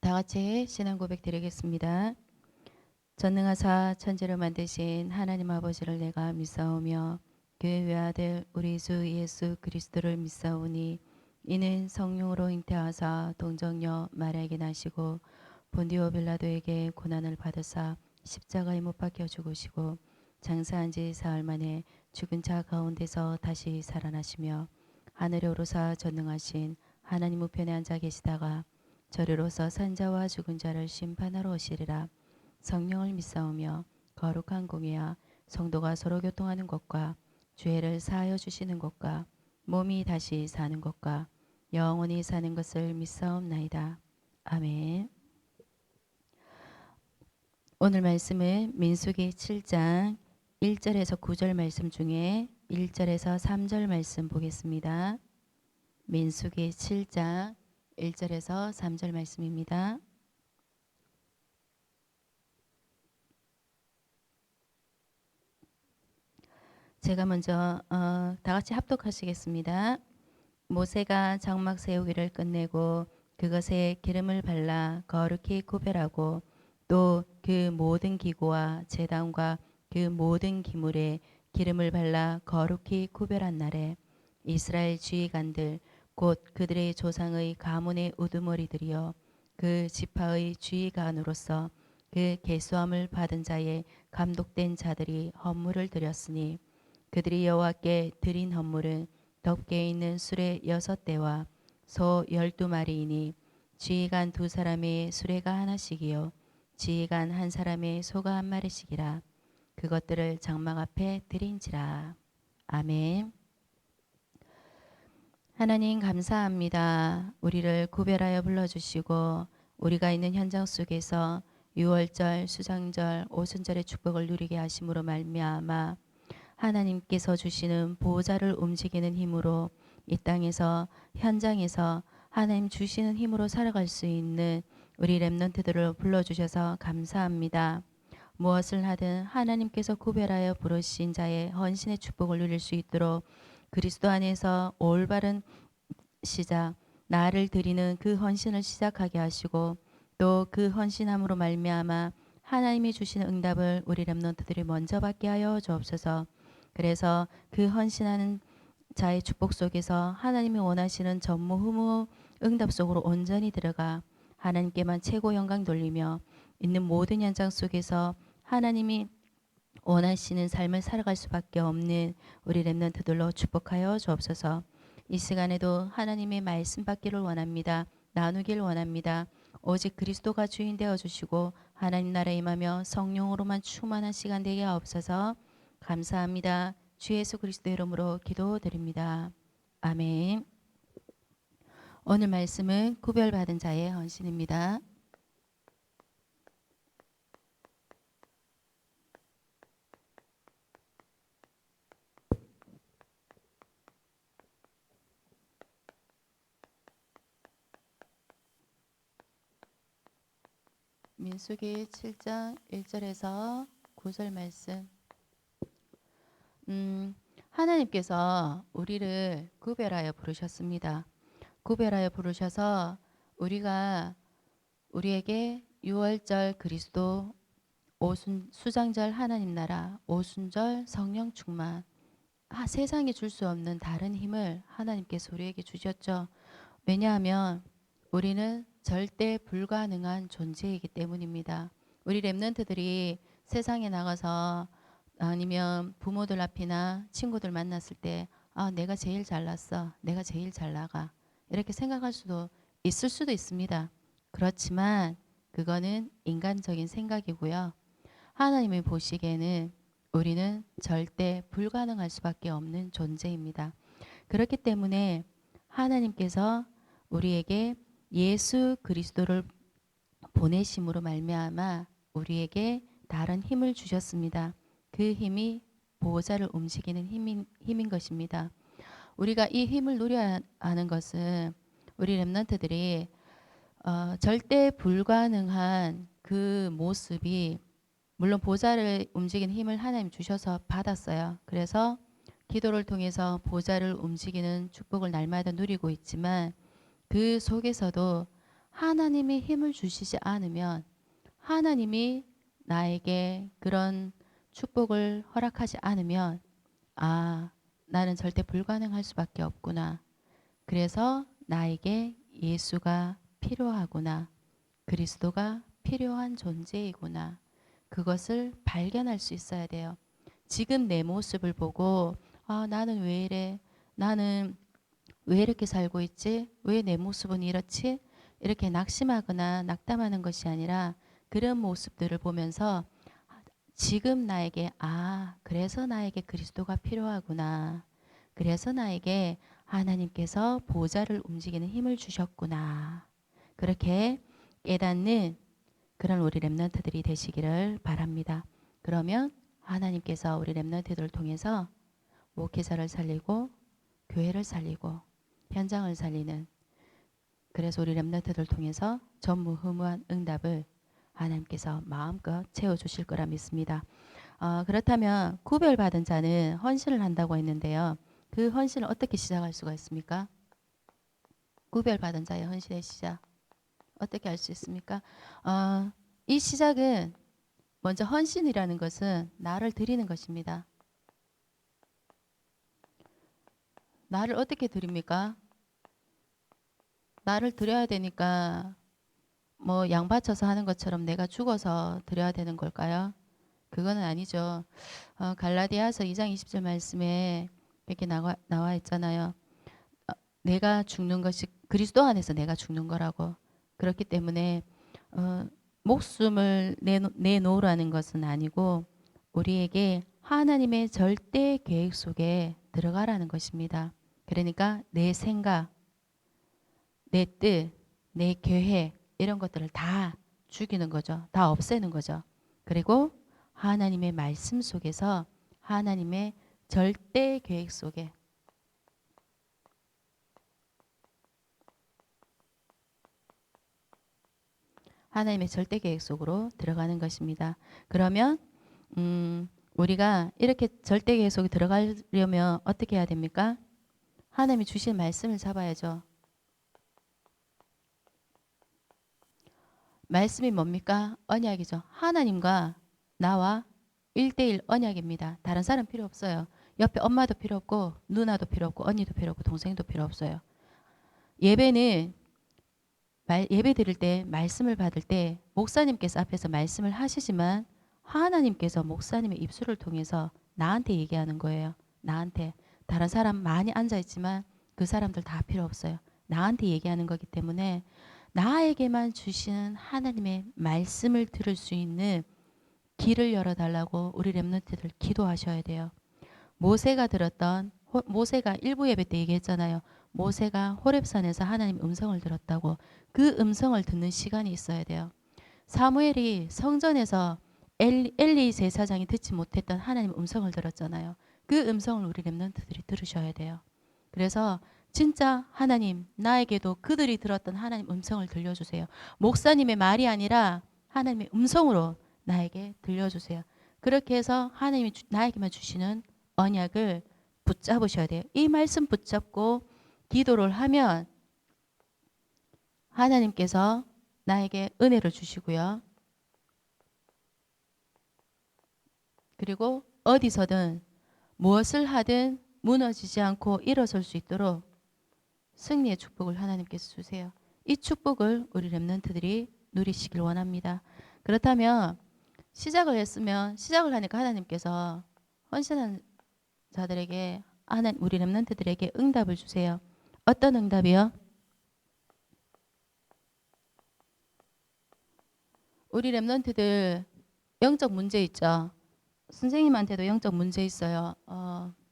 다 같이 신앙 고백 드리겠습니다. 전능하사 천지를 만드신 하나님 아버지를 내가 믿사오며 그의 외아들 우리 주 예수 그리스도를 믿사오니 이는 성령으로 잉태하사 동정녀 마리아에게 나시고 본디오 빌라도에게 고난을 받으사 십자가에 못 박혀 죽으시고 장사한 지 사흘 만에 죽은 자 가운데서 다시 살아나시며 하늘에 오르사 전능하신 하나님 우편에 앉아 계시다가 저리로서 산자와 죽은 자를 심판하러 오시리라. 성령을 믿사오며 거룩한 공예와 성도가 서로 교통하는 것과 죄를 사하여 주시는 것과 몸이 다시 사는 것과 영원히 사는 것을 믿사옵나이다. 아멘. 오늘 말씀은 민수기 7장 1절에서 9절 말씀 중에 1절에서 3절 말씀 보겠습니다. 민수기 7장 1절에서 3절 말씀입니다. 제가 먼저 다 같이 합독하시겠습니다. 모세가 장막 세우기를 끝내고 그것에 기름을 발라 거룩히 구별하고 또 그 모든 기구와 제단과 그 모든 기물에 기름을 발라 거룩히 구별한 날에 이스라엘 지휘관들 곧 그들의 조상의 가문의 우두머리들이여 그 지파의 지휘관으로서 그 계수함을 받은 자의 감독된 자들이 헌물을 드렸으니 그들이 여호와께 드린 헌물은 덮개 있는 수레 6대와 소 12마리이니 지휘관 2사람의 수레가 하나씩이요 지휘관 1사람의 소가 1마리씩이라. 그것들을 장막 앞에 드린지라. 아멘. 하나님 감사합니다. 우리를 구별하여 불러주시고 우리가 있는 현장 속에서 유월절, 수장절, 오순절의 축복을 누리게 하심으로 말미암아 하나님께서 주시는 보호자를 움직이는 힘으로 이 땅에서 현장에서 하나님 주시는 힘으로 살아갈 수 있는 우리 렘넌트들을 불러주셔서 감사합니다. 무엇을 하든 하나님께서 구별하여 부르신 자의 헌신의 축복을 누릴 수 있도록 그리스도 안에서 올바른 시작, 나를 드리는 그 헌신을 시작하게 하시고 또 그 헌신함으로 말미암아 하나님이 주시는 응답을 우리 렘넌트들이 먼저 받게 하여 주옵소서. 그래서 그 헌신하는 자의 축복 속에서 하나님이 원하시는 전무후무 응답 속으로 온전히 들어가 하나님께만 최고 영광 돌리며 있는 모든 현장 속에서 하나님이 원하시는 삶을 살아갈 수밖에 없는 우리 렘넌트들로 축복하여 주옵소서. 이 시간에도 하나님의 말씀 받기를 원합니다. 나누길 원합니다. 오직 그리스도가 주인 되어 주시고 하나님 나라에 임하며 성령으로만 충만한 시간 되게 하옵소서. 감사합니다. 주 예수 그리스도 이름으로 기도드립니다. 아멘. 오늘 말씀은 구별받은 자의 헌신입니다. 민수기 7장 1절에서 9절 말씀. 하나님께서 우리를 구별하여 부르셨습니다. 구별하여 부르셔서 우리에게 유월절 그리스도, 수장절 하나님 나라, 오순절 성령 충만, 세상이 줄 수 없는 다른 힘을 하나님께서 우리에게 주셨죠. 왜냐하면 우리는 절대 불가능한 존재이기 때문입니다. 우리 렘넌트들이 세상에 나가서 아니면 부모들 앞이나 친구들 만났을 때 내가 제일 잘났어. 내가 제일 잘 나가. 이렇게 생각할 수도 있을 수도 있습니다. 그렇지만 그거는 인간적인 생각이고요. 하나님이 보시기에는 우리는 절대 불가능할 수밖에 없는 존재입니다. 그렇기 때문에 하나님께서 우리에게 예수 그리스도를 보내심으로 말미암아 우리에게 다른 힘을 주셨습니다. 그 힘이 보호자를 움직이는 힘인 것입니다. 우리가 이 힘을 누려야 하는 것은 우리 렘넌트들이 절대 불가능한 그 모습이 물론 보좌를 움직이는 힘을 하나님 주셔서 받았어요. 그래서 기도를 통해서 보좌를 움직이는 축복을 날마다 누리고 있지만 그 속에서도 하나님이 힘을 주시지 않으면, 하나님이 나에게 그런 축복을 허락하지 않으면, 아, 나는 절대 불가능할 수밖에 없구나. 그래서 나에게 예수가 필요하구나. 그리스도가 필요한 존재이구나. 그것을 발견할 수 있어야 돼요. 지금 내 모습을 보고 나는 왜 이래? 나는 왜 이렇게 살고 있지? 왜 내 모습은 이렇지? 이렇게 낙심하거나 낙담하는 것이 아니라 그런 모습들을 보면서 지금 나에게 그래서 나에게 그리스도가 필요하구나. 그래서 나에게 하나님께서 보좌를 움직이는 힘을 주셨구나. 그렇게 깨닫는 그런 우리 렘넌트들이 되시기를 바랍니다. 그러면 하나님께서 우리 렘넌트들을 통해서 목회자를 살리고 교회를 살리고 현장을 살리는, 그래서 우리 렘넌트들을 통해서 전무후무한 응답을 하나님께서 마음껏 채워주실 거라 믿습니다. 그렇다면 구별받은 자는 헌신을 한다고 했는데요. 그 헌신을 어떻게 시작할 수가 있습니까? 구별받은 자의 헌신의 시작 어떻게 할 수 있습니까? 이 시작은 먼저 헌신이라는 것은 나를 드리는 것입니다. 나를 어떻게 드립니까? 나를 드려야 되니까 뭐 양바쳐서 하는 것처럼 내가 죽어서 드려야 되는 걸까요? 그거는 아니죠. 갈라디아서 2장 20절 말씀에 이렇게 나와 있잖아요. 내가 죽는 것이 그리스도 안에서 내가 죽는 거라고. 그렇기 때문에 목숨을 내놓으라는 것은 아니고 우리에게 하나님의 절대 계획 속에 들어가라는 것입니다. 그러니까 내 생각, 내 뜻, 내 계획 이런 것들을 다 죽이는 거죠. 다 없애는 거죠. 그리고 하나님의 말씀 속에서 하나님의 절대 계획 속에 하나님의 절대 계획 속으로 들어가는 것입니다. 그러면 우리가 이렇게 절대 계획 속에 들어가려면 어떻게 해야 됩니까? 하나님이 주신 말씀을 잡아야죠. 말씀이 뭡니까? 언약이죠. 하나님과 나와 1대1 언약입니다. 다른 사람 필요 없어요. 옆에 엄마도 필요 없고 누나도 필요 없고 언니도 필요 없고 동생도 필요 없어요. 예배는 예배 드릴 때 말씀을 받을 때 목사님께서 앞에서 말씀을 하시지만 하나님께서 목사님의 입술을 통해서 나한테 얘기하는 거예요. 나한테. 다른 사람 많이 앉아있지만 그 사람들 다 필요 없어요. 나한테 얘기하는 거기 때문에 나에게만 주시는 하나님의 말씀을 들을 수 있는 길을 열어달라고 우리 렘넌트들 기도하셔야 돼요. 모세가 일부 예배 때 얘기했잖아요. 모세가 호렙산에서 하나님 음성을 들었다고. 그 음성을 듣는 시간이 있어야 돼요. 사무엘이 성전에서 엘리 제사장이 듣지 못했던 하나님 음성을 들었잖아요. 그 음성을 우리 렘넌트들이 들으셔야 돼요. 그래서 진짜 하나님, 나에게도 그들이 들었던 하나님 음성을 들려주세요. 목사님의 말이 아니라 하나님의 음성으로 나에게 들려주세요. 그렇게 해서 하나님이 나에게만 주시는 언약을 붙잡으셔야 돼요. 이 말씀 붙잡고 기도를 하면 하나님께서 나에게 은혜를 주시고요. 그리고 어디서든 무엇을 하든 무너지지 않고 일어설 수 있도록 승리의 축복을 하나님께서 주세요. 이 축복을 우리 렘넌트들이 누리시길 원합니다. 그렇다면 시작을 하니까 하나님께서 헌신한 자들에게 우리 렘넌트들에게 응답을 주세요. 어떤 응답이요? 우리 렘넌트들 영적 문제 있죠. 선생님한테도 영적 문제 있어요.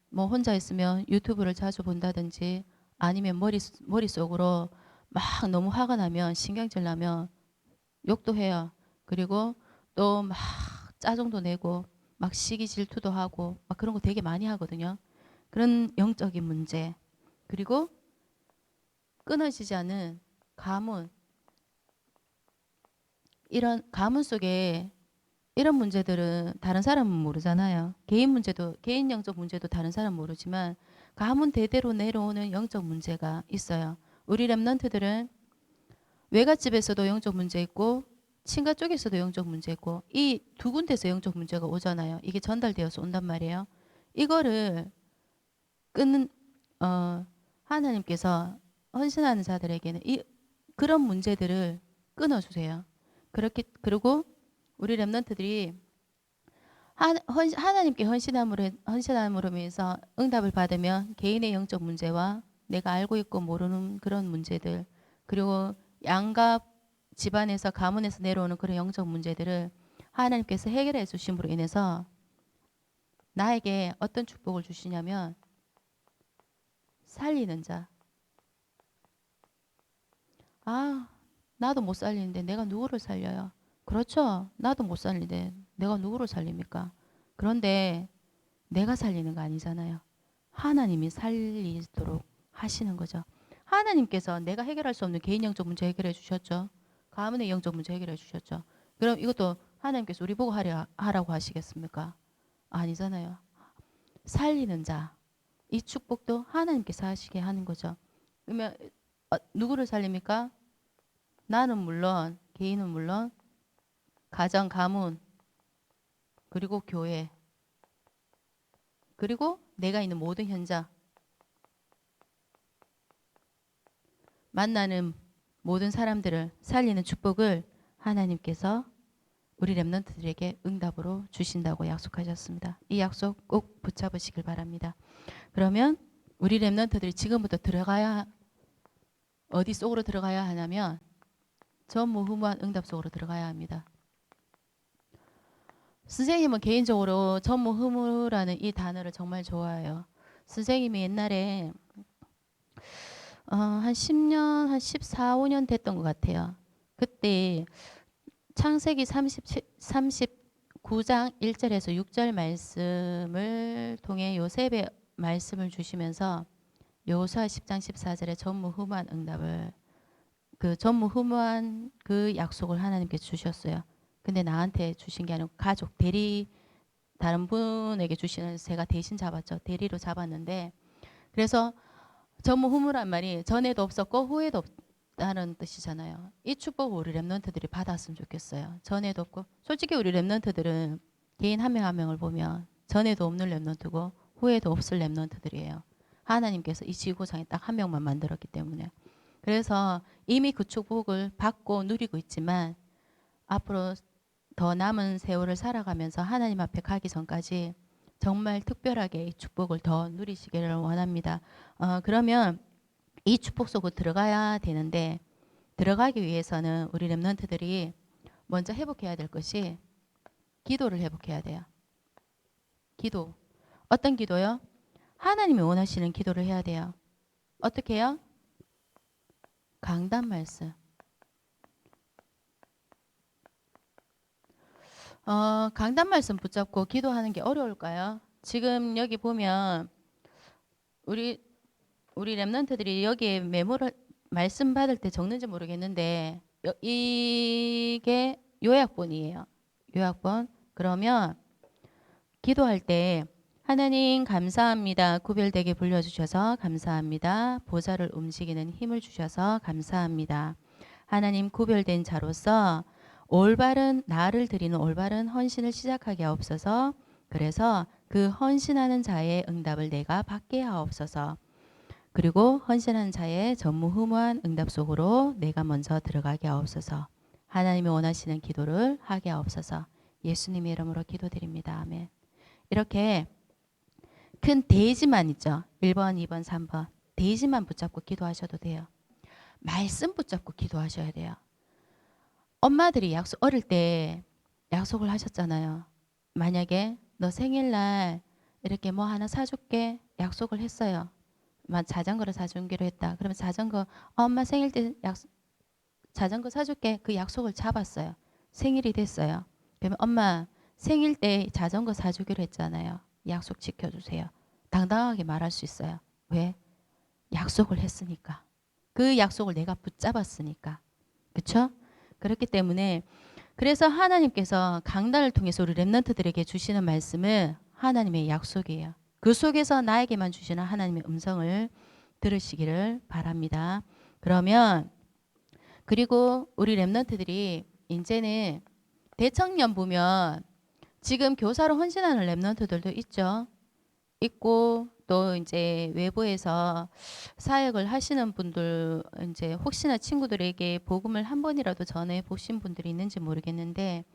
뭐 혼자 있으면 유튜브를 자주 본다든지 아니면 머릿속으로 막 너무 화가 나면 신경질 나면 욕도 해요. 그리고 또 막 짜증도 내고 막 시기 질투도 하고 막 그런 거 되게 많이 하거든요. 그런 영적인 문제. 그리고 끊어지지 않는 가문. 이런 가문 속에 이런 문제들은 다른 사람은 모르잖아요. 개인 영적 문제도 다른 사람은 모르지만 가문 대대로 내려오는 영적 문제가 있어요. 우리 렘넌트들은 외갓집에서도 영적 문제 있고 친가 쪽에서도 영적 문제 있고 이 두 군데서 영적 문제가 오잖아요. 이게 전달되어서 온단 말이에요. 이거를 끊는 하나님께서 헌신하는 자들에게는 그런 문제들을 끊어주세요. 그리고 우리 렘넌트들이 하나님께 헌신함으로 인해서 응답을 받으면 개인의 영적 문제와 내가 알고 있고 모르는 그런 문제들, 그리고 양가 집안에서 가문에서 내려오는 그런 영적 문제들을 하나님께서 해결해 주심으로 인해서 나에게 어떤 축복을 주시냐면 살리는 자. 아, 나도 못 살리는데 내가 누구를 살려요? 그렇죠. 나도 못 살리는데 내가 누구를 살립니까? 그런데 내가 살리는 거 아니잖아요. 하나님이 살리도록 하시는 거죠. 하나님께서 내가 해결할 수 없는 개인 영적 문제 해결해 주셨죠. 가문의 영적 문제 해결해 주셨죠. 그럼 이것도 하나님께서 우리 보고 하라고 하시겠습니까? 아니잖아요. 살리는 자. 이 축복도 하나님께서 하시게 하는 거죠. 그러면 누구를 살립니까? 나는 물론, 개인은 물론, 가정, 가문, 그리고 교회, 그리고 내가 있는 모든 현장, 만나는 모든 사람들을 살리는 축복을 하나님께서 우리 렘넌트들에게 응답으로 주신다고 약속하셨습니다. 이 약속 꼭 붙잡으시길 바랍니다. 그러면 우리 렘넌트들이 지금부터 어디 속으로 들어가야 하냐면 전무후무한 응답 속으로 들어가야 합니다. 선생님은 개인적으로 전무후무라는 이 단어를 정말 좋아해요. 선생님이 옛날에 한 10년, 한 14, 15년 됐던 것 같아요. 그때 창세기 39장 1절에서 6절 말씀을 통해 요셉의 말씀을 주시면서 여호수아 10장 14절에 전무후무한 응답을 그 전무후무한 그 약속을 하나님께 주셨어요. 근데 나한테 주신 게 아니고 가족 다른 분에게 주시는 제가 대신 잡았죠. 대리로 잡았는데 그래서 전무후무란 말이 전에도 없었고 후에도 없다는 뜻이잖아요. 이 축복을 우리 렘넌트들이 받았으면 좋겠어요. 전에도 없고 솔직히 우리 렘넌트들은 개인 한 명 한 명을 보면 전에도 없는 렘넌트고 후에도 없을 렘넌트들이에요. 하나님께서 이 지구상에 딱 한 명만 만들었기 때문에. 그래서 이미 그 축복을 받고 누리고 있지만 앞으로 더 남은 세월을 살아가면서 하나님 앞에 가기 전까지 정말 특별하게 이 축복을 더 누리시기를 원합니다. 그러면 이 축복 속으로 들어가야 되는데 들어가기 위해서는 우리 렘넌트들이 먼저 회복해야 될 것이 기도를 회복해야 돼요. 기도. 어떤 기도요? 하나님이 원하시는 기도를 해야 돼요. 어떻게 해요? 강단 말씀. 강단 말씀 붙잡고 기도하는 게 어려울까요? 지금 여기 보면 우리 렘넌트들이 여기에 메모를 말씀 받을 때 적는지 모르겠는데 이게 요약본이에요. 요약본. 그러면 기도할 때 하나님 감사합니다. 구별되게 불려주셔서 감사합니다. 보좌를 움직이는 힘을 주셔서 감사합니다. 하나님 구별된 자로서 올바른 나를 드리는 올바른 헌신을 시작하게 하옵소서. 그래서 그 헌신하는 자의 응답을 내가 받게 하옵소서. 그리고 헌신하는 자의 전무후무한 응답 속으로 내가 먼저 들어가게 하옵소서. 하나님이 원하시는 기도를 하게 하옵소서. 예수님의 이름으로 기도드립니다. 아멘. 이렇게 큰 대지만 있죠. 1번, 2번, 3번. 대지만 붙잡고 기도하셔도 돼요. 말씀 붙잡고 기도하셔야 돼요. 엄마들이 어릴 때 약속을 하셨잖아요. 만약에 너 생일날 이렇게 뭐 하나 사줄게 약속을 했어요. 자전거를 사주기로 했다. 그러면 엄마 생일 때 자전거 사줄게 그 약속을 잡았어요. 생일이 됐어요. 그러면 엄마 생일 때 자전거 사주기로 했잖아요. 약속 지켜주세요. 당당하게 말할 수 있어요. 왜? 약속을 했으니까. 그 약속을 내가 붙잡았으니까. 그렇죠? 그렇기 때문에 그래서 하나님께서 강단을 통해서 우리 렘넌트들에게 주시는 말씀은 하나님의 약속이에요. 그 속에서 나에게만 주시는 하나님의 음성을 들으시기를 바랍니다. 그러면 그리고 우리 랩런트들이 이제는 대청년 보면 지금 교사로 헌신하는 랩런트들도 있죠. 있고 또 이제 외부에서 사역을 하시는 분들 이제 혹시나 친구들에게 복음을 한 번이라도 전해 보신 분들이 있는지 모르겠는데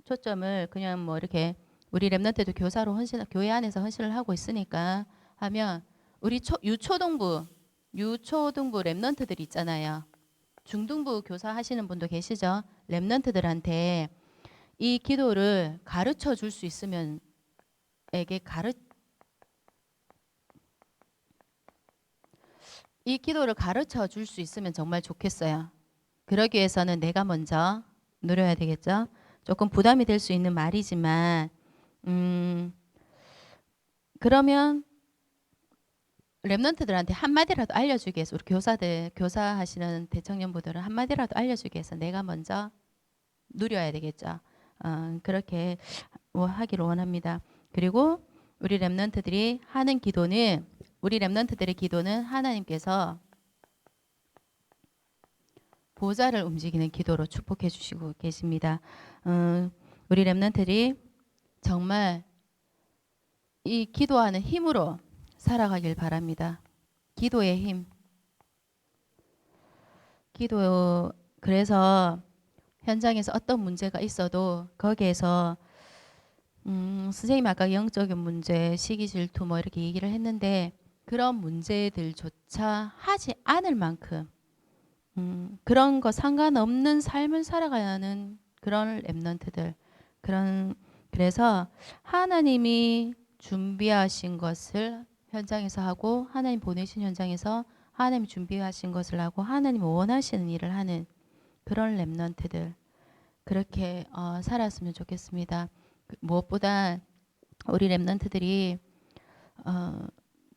초점을 그냥 뭐 이렇게 우리 랩런트도 교사로 헌신 교회 안에서 헌신을 하고 있으니까 하면 우리 유초등부 랩런트들 있잖아요. 중등부 교사 하시는 분도 계시죠. 랩런트들한테 이 기도를 가르쳐 줄 수 있으면 이 기도를 가르쳐 줄 수 있으면 정말 좋겠어요. 그러기 위해서는 내가 먼저 누려야 되겠죠. 조금 부담이 될 수 있는 말이지만 그러면 랩런트들한테 한마디라도 알려주기 위해서 우리 교사들 교사하시는 대청년부들은 한마디라도 알려주기 위해서 내가 먼저 누려야 되겠죠. 그렇게 하기를 원합니다. 그리고 우리 랩런트들이 하는 기도는 우리 랩런트들의 기도는 하나님께서 보좌를 움직이는 기도로 축복해 주시고 계십니다. 우리 랩런트들이 정말 이 기도하는 힘으로 살아가길 바랍니다. 기도의 힘. 기도 그래서 현장에서 어떤 문제가 있어도 거기에서 선생님 아까 영적인 문제, 시기 질투 뭐 이렇게 얘기를 했는데 그런 문제들조차 하지 않을 만큼 그런 거 상관없는 삶을 살아가는 그런 랩런트들 그래서 하나님이 준비하신 것을 현장에서 하고 하나님 보내신 현장에서 하나님이 준비하신 것을 하고 하나님이 원하시는 일을 하는 그런 랩런트들 그렇게 살았으면 좋겠습니다. 무엇보다 우리 랩런트들이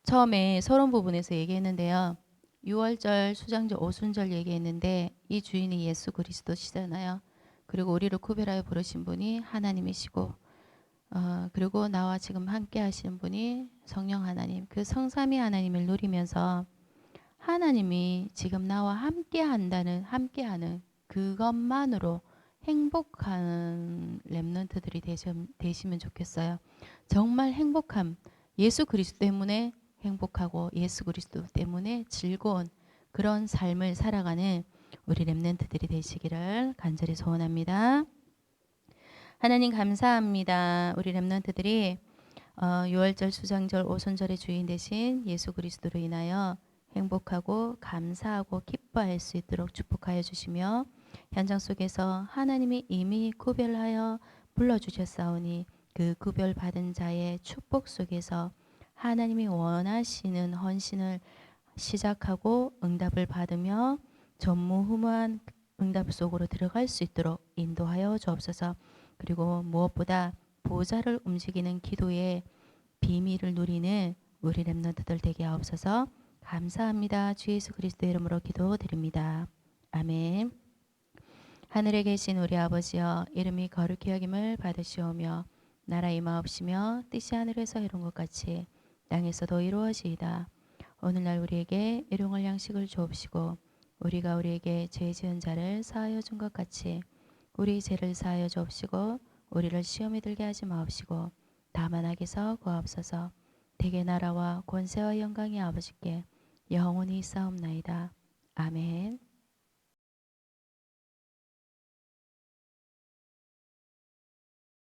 처음에 서론 부분에서 얘기했는데요. 6월절, 수장절, 오순절 얘기했는데 이 주인이 예수 그리스도시잖아요. 그리고 우리를 구별하여 부르신 분이 하나님이시고 그리고 나와 지금 함께 하시는 분이 성령 하나님 그 성삼위 하나님을 누리면서 하나님이 지금 나와 함께하는 그것만으로 행복한 랩런트들이 되시면 좋겠어요. 정말 행복함 예수 그리스도 때문에 행복하고 예수 그리스도 때문에 즐거운 그런 삶을 살아가는 우리 랩런트들이 되시기를 간절히 소원합니다. 하나님 감사합니다. 우리 랩런트들이 6월절, 수장절, 오순절의 주인 되신 예수 그리스도로 인하여 행복하고 감사하고 기뻐할 수 있도록 축복하여 주시며 현장 속에서 하나님이 이미 구별하여 불러주셨사오니 그 구별받은 자의 축복 속에서 하나님이 원하시는 헌신을 시작하고 응답을 받으며 전무후무한 응답 속으로 들어갈 수 있도록 인도하여 주옵소서. 그리고 무엇보다 보좌를 움직이는 기도의 비밀을 누리는 우리 랩런트들 되게 하옵소서. 감사합니다. 주 예수 그리스도의 이름으로 기도드립니다. 아멘. 하늘에 계신 우리 아버지여 이름이 거룩히 여김을 받으시오며 나라 임하옵시며 뜻이 하늘에서 이룬 것 같이 땅에서도 이루어지이다. 오늘날 우리에게 일용할 양식을 주옵시고 우리가 우리에게 죄 지은 자를 사하여 준 것 같이 우리 죄를 사하여 주옵시고 우리를 시험에 들게 하지 마옵시고 다만 악에서 구하옵소서. 대개 나라와 권세와 영광이 아버지께 영원히 있사옵나이다. 아멘.